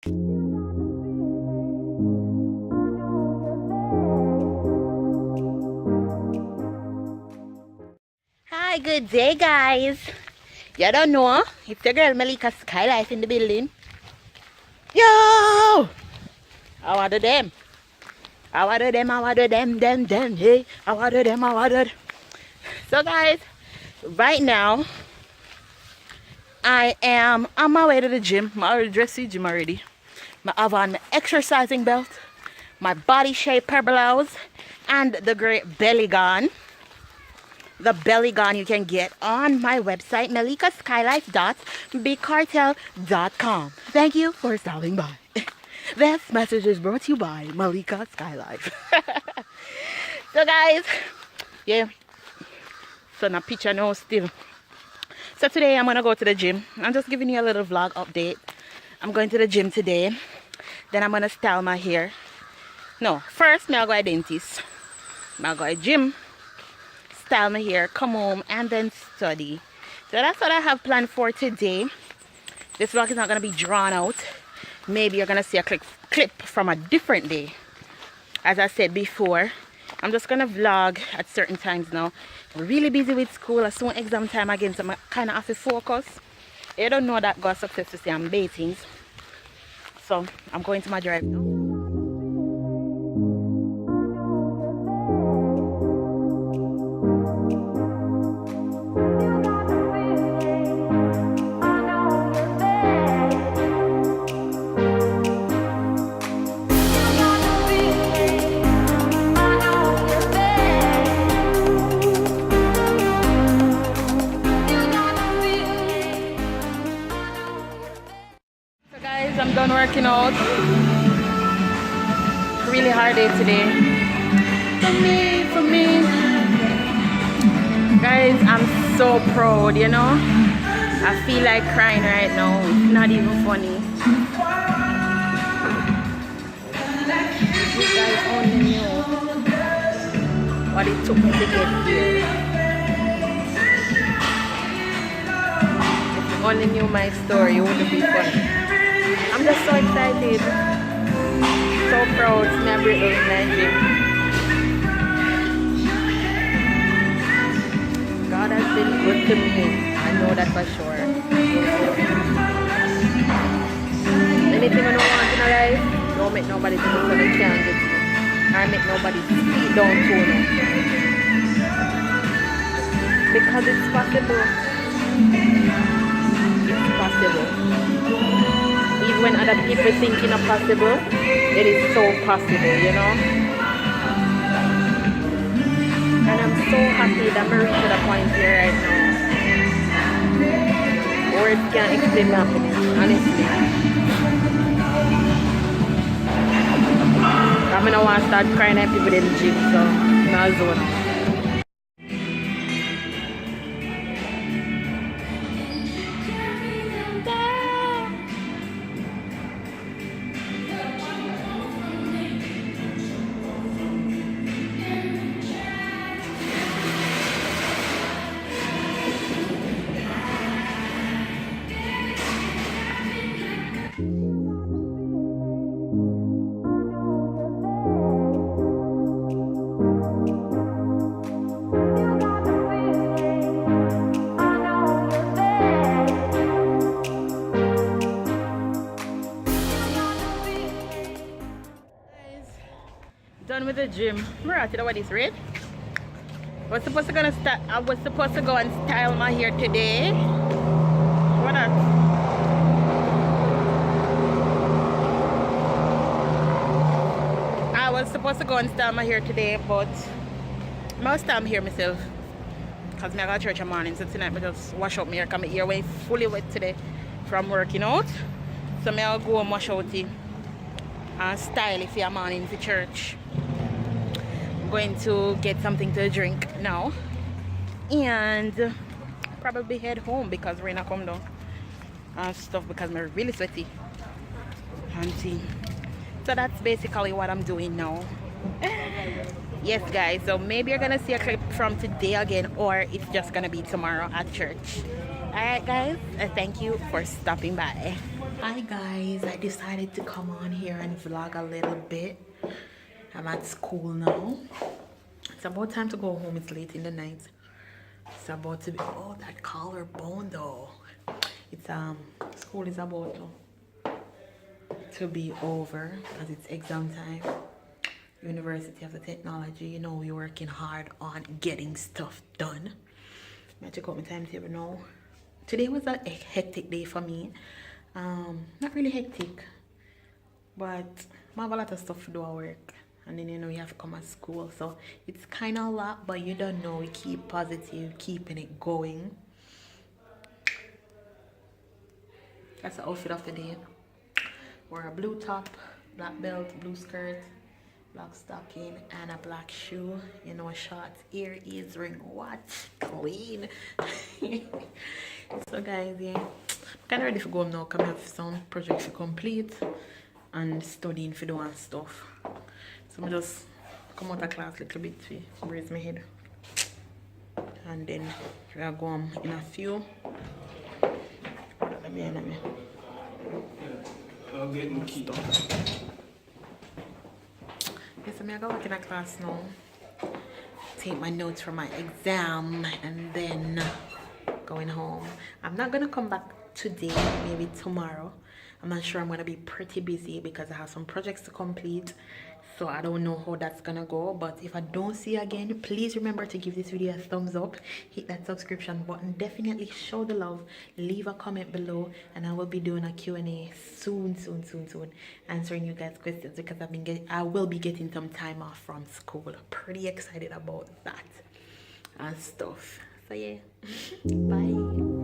Hi, good day, guys. You don't know, it's the girl MELICASKYLIFE in the building. Yo! I wanted them. I wanted them, hey. I wanted them. So, guys, right now, I am on my way to the gym. I already dressed the gym already. I have on my exercising belt, my body shaper blouse, and the great belly gun. The belly gun you can get on my website, MELICASKYLIFE.BigCartel.com. Thank you for stopping by. This message is brought to you by MELICASKYLIFE. So, guys, yeah. So, now picture now still. So today I'm gonna go to the gym. I'm just giving you a little vlog update. I'm going to the gym today. Then I'm gonna style my hair. No, first I'll go to the dentist. I'll go to the gym, style my hair, come home, and then study. So that's what I have planned for today. This vlog is not gonna be drawn out. Maybe you're gonna see a clip from a different day. As I said before, I'm just gonna vlog at certain times now. I'm really busy with school. As soon exam time again, so I'm kind of have to focus. You don't know that God success to say I'm baiting. So I'm going to my drive now. I'm done working out. Really hard day today. For me. Guys, I'm so proud, you know. I feel like crying right now. It's not even funny. You guys only knew what it took me to get here. If you only knew my story, it wouldn't be funny. I'm just so excited, so proud to never lose my gym. God has been good to me, I know that for sure. Anything I don't want in life, don't make nobody do it so they can't get you. Or make nobody speed down to you. Because it's possible. It's possible. Even when other people think it's not possible, it is so possible, you know. And I'm so happy that I'm reaching the point here right now. Words can't explain my happiness, honestly. I'm gonna want to start crying at people in the gym, so not zone. Done with the gym. Right, you know what is red? I was supposed to go and style my hair today. What else? I was supposed to go and style my hair today, but I'm gonna style my hair myself. Because I got church in the morning, so tonight I just wash up my hair because my hair went fully wet today from working out. So I'll go and wash out it and style it for your morning for church. I'm going to get something to drink now and probably head home because rain come down and stuff because I'm really sweaty and see. So that's basically what I'm doing now. Yes guys, so maybe you're gonna see a clip from today again, or it's just gonna be tomorrow at church. Alright guys, thank you for stopping by. Hi guys, I decided to come on here and vlog a little bit. I'm at school now. It's about time to go home. It's late in the night. It's about to be, oh, that collarbone though. It's school is about to be over because it's exam time. University of the Technology, you know, we're working hard on getting stuff done. I check out my timetable now. Today was a hectic day for me. Not really hectic, but I have a lot of stuff to do at work, and then you know you have to come at school, so it's kind of a lot, but you don't know, we keep positive, keeping it going. That's the outfit of the day. Wear a blue top, black belt, blue skirt, black stocking, and a black shoe. You know, shorts, ear, ears, ring, watch, clean. So guys, yeah, I'm kind of ready to go now because I have some projects to complete and studying for doing stuff. So I just come out of class a little bit to raise my head, and then we'll go on in a few. I'll get my key. Yes, I'm gonna go back in a class now, take my notes for my exam, and then going home. I'm not gonna come back today, maybe tomorrow. I'm not sure. I'm gonna be pretty busy because I have some projects to complete, so I don't know how that's gonna go. But if I don't see you again, please remember to give this video a thumbs up, hit that subscription button, definitely show the love, leave a comment below, and I will be doing a Q&A soon, answering you guys questions because I will be getting some time off from school. Pretty excited about that and stuff. So yeah, bye.